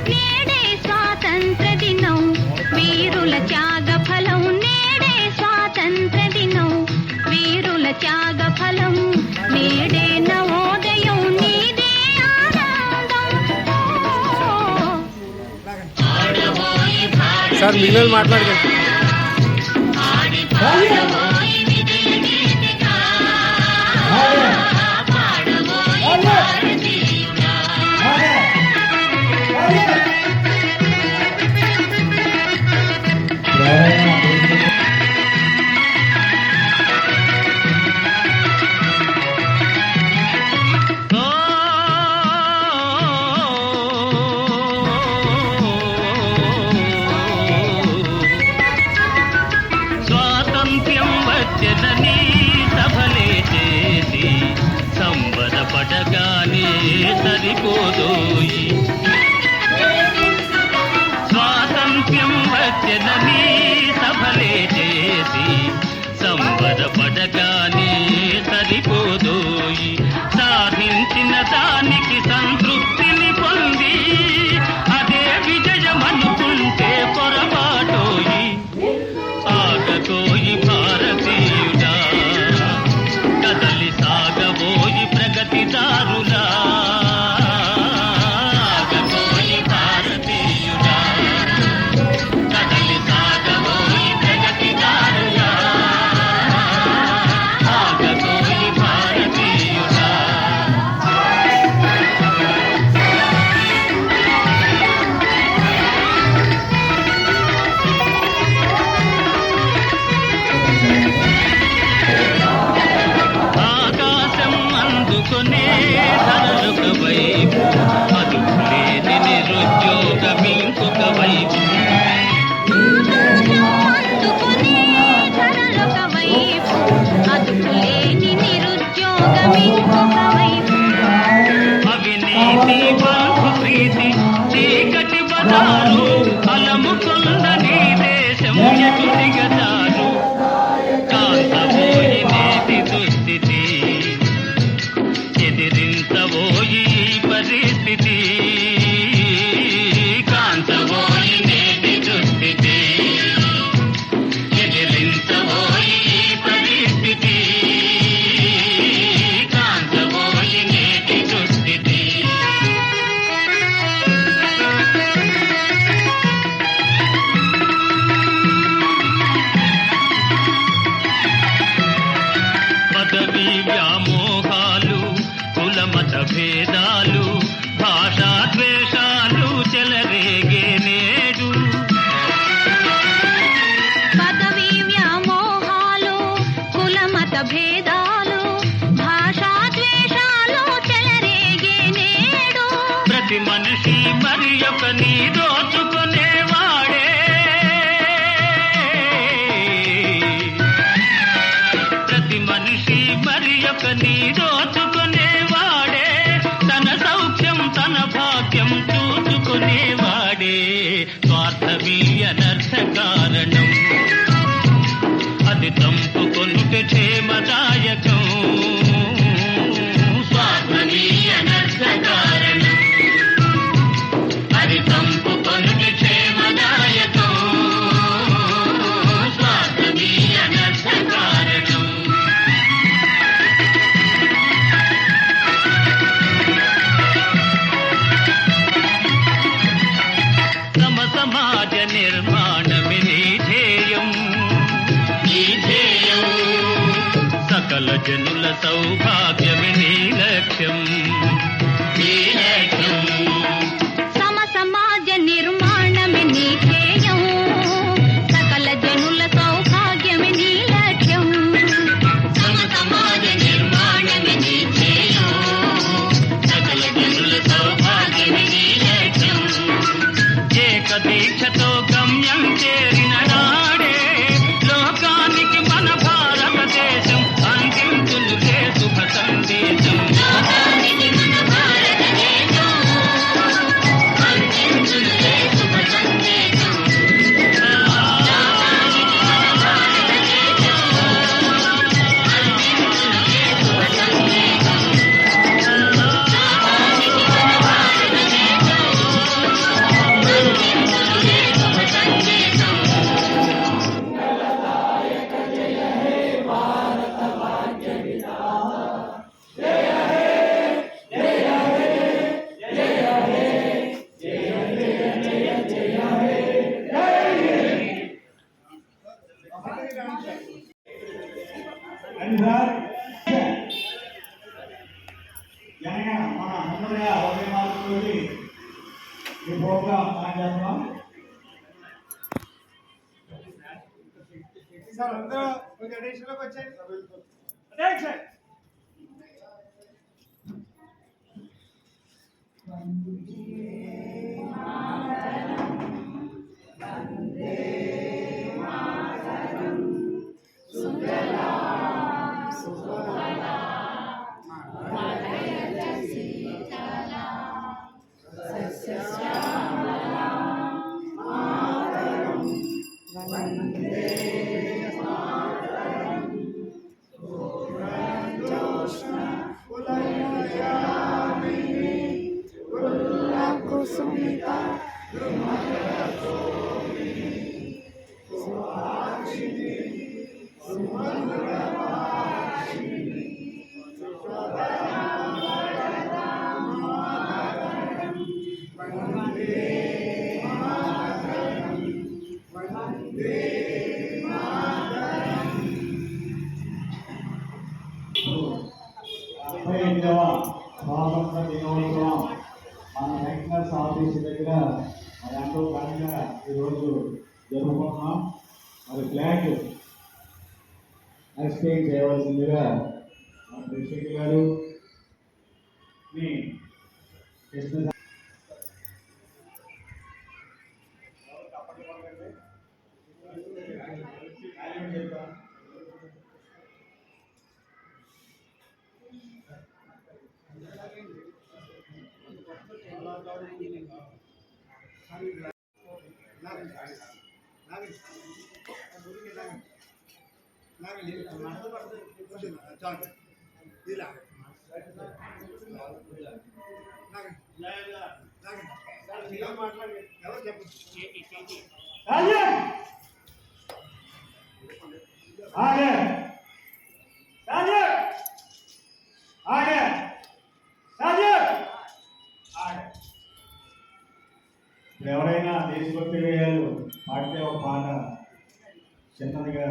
నేడే స్వాతంత్ర దినం వీరుల త్యాగ ఫలం, నేడే స్వాతంత్ర దినం వీరుల త్యాగ ఫలం, నేడే నవోదయం నీదే ఆనందం. సార్ మిగిలిన మాట్లాడకండి. స్వాతంత్ర్యం వచ్చెదని సభలే చేసి సంబరపడగానే సరిపోదోయి. స్వాతంత్ర్యం వచ్చెదని సభలే చేసి సంబరపడగానే సరిపోదోయి. సాధించిన దానికి సంతృప్తిని పొంది అదే విజయమనుకుంటే పొరపాటోయి. ఆగబోయి భారతీయుడా, కదలి సాగబోయి ప్రగతిదారులా. ఆగబోయి భారతీయుడా, కదలి సాగబోయి ప్రగతిదారులా. ఆగబోయి భారతీయుడా. ఆకాశం అందుకునే ధరలొక వైపు, అదుపులేని నిరుద్యోగం ఇంకొక వైపు. అందుకునే ధరలొక వైపు, అదుపులేని నిరుద్యోగం ఇంకొక వైపు. అవినీతి బంధు ప్రీతి చీకటి బదాలు అలముకుందని దేశం ఎటు దిగజారు. కాంతబోయి నేటి దుస్థితి, ఎదిరించబోయి పరిస్థితి. కాంతబోయి నేటి దుస్థితి, ఎదిరించబోయి పరిస్థితి. కాంతబోయి నేటి దుస్థితి. పదవీ వ్యామోహాలు, కులమత భేదాలు, భాషా ద్వేషాలు చెలరేగే నేడు. పదవీ వ్యామోహాలు, కులమత భేదాలు, భాషా ద్వేషాలు చెలరేగే నేడు. ప్రతి మనిషి మరి ఒకని దోచుకునేవాడే. ప్రతి మనిషి మరి ఒకని దోచుకునేవాడే. తన సౌఖ్యం తన భాగ్యం చూసుకునేవాడే. స్వార్థమీ అనర్థ కారణం, అది తంపుకొనుటే క్షేమదాయకం. స్వార్థమీ అనర్థ కారణం, అది తంపుకొనుటే క్షేమదాయకం. స్వార్థమీ అనర్థ కారణం. సమ సమాజ నిర్మాణమే నీ ధ్యేయం, నీ ధ్యేయం. సకల జనుల సౌభాగ్యమే నీ లక్ష్యం, నీ లక్ష్యం. సమ సమాజ నిర్మాణమే నీ ధ్యేయం, సకల జనుల సౌభాగ్యమే నీ లక్ష్యం. సమ సమాజ నిర్మాణమే నీ ధ్యేయం, సకల జనుల సౌభాగ్యమే నీ లక్ష్యం. ఏక దీక్షతో గమ్యం చేరిన నాడే లోకానికి మన భారతదేశం అందించునులే శుభ సందేశం. లోకానికి మన ముందుగా 1 మార్కులతోటి ఈ ప్రోగ్రామ్ స్టార్ట్ చేస్తున్నాం. సార్ అందరూ కొంచెం అటెన్షన్లోకి వచ్చేయండి. అటెన్షన్. స్వాతంత్ర దినోత్సవం మన వెంకటేశ్వర ఆఫీస్ దగ్గర మరి ఎంతో ఘనంగా ఈరోజు జరుపుకుంటున్నాం. మరి ఫ్లాగ్ ఎక్స్చేంజ్ చేయవలసిందిగా మన ప్రెసిడెంట్ గారు మీ కృష్ణ ఎవరైనా దేశభక్తి వేయాలు పాడితే ఒక పాట చిన్నదిగా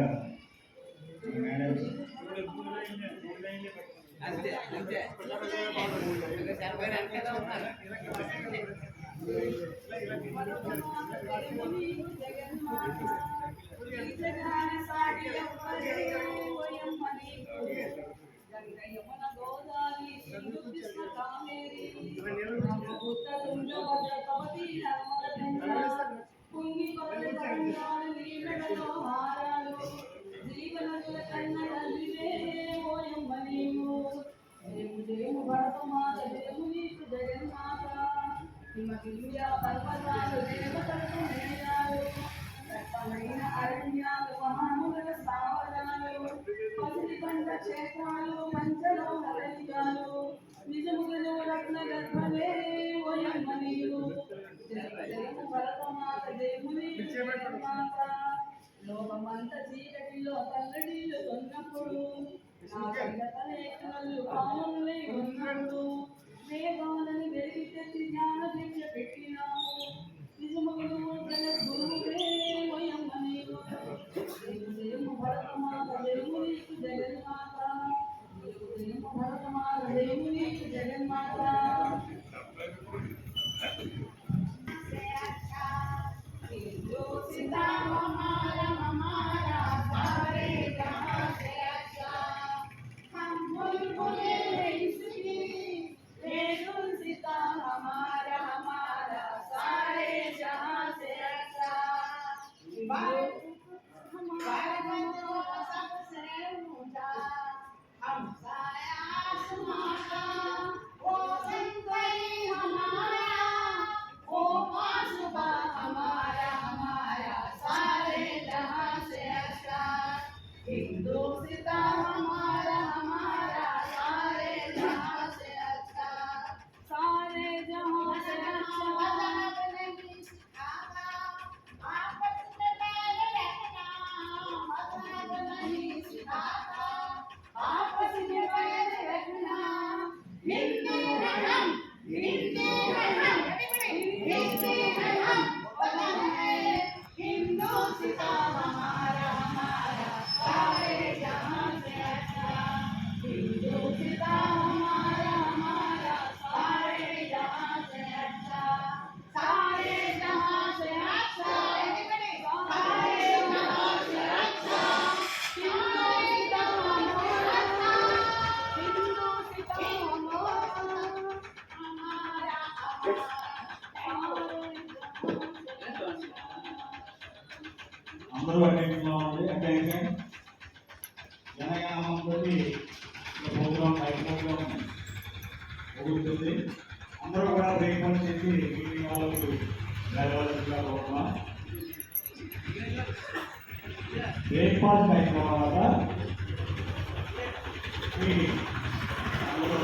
అరణ్యాలు మహాముల స్థావరాలు పసిడి పంట క్షేత్రాలు పంచలోహ రహితాలు నిజములను రత్న గర్భమే ఓయమ్మ నీవు జయము భరతమాత దేవుని జగన్మాత లోకమంత చీకటిలో కల్లడిల్లు ఉన్నప్పుడు నా కళ్ళు పాములై ఉన్నప్పుడు వేదాలని వెలిగి తెచ్చి జ్ఞాన దీక్ష పెట్టినాము నిజములు జగద్గురువే ఓయమ్మ నీవు జయము భరతమాత దేవుని జగన్మాత జయము భరతమాత దేవుని జగన్మాత అందరూ అటెంట్లో ఉంది. అంటే జనగణమంతో ప్రోగ్రాం అయిపోతుంది. అందరూ కూడా బ్రేక్ఫాస్ట్ చేసి మీటింగ్ వాళ్ళకు వెళ్ళవలసిందిగా కోరుతున్నాం. బ్రేక్ఫాస్ట్ అయిన తర్వాత మీటింగ్ అందరూ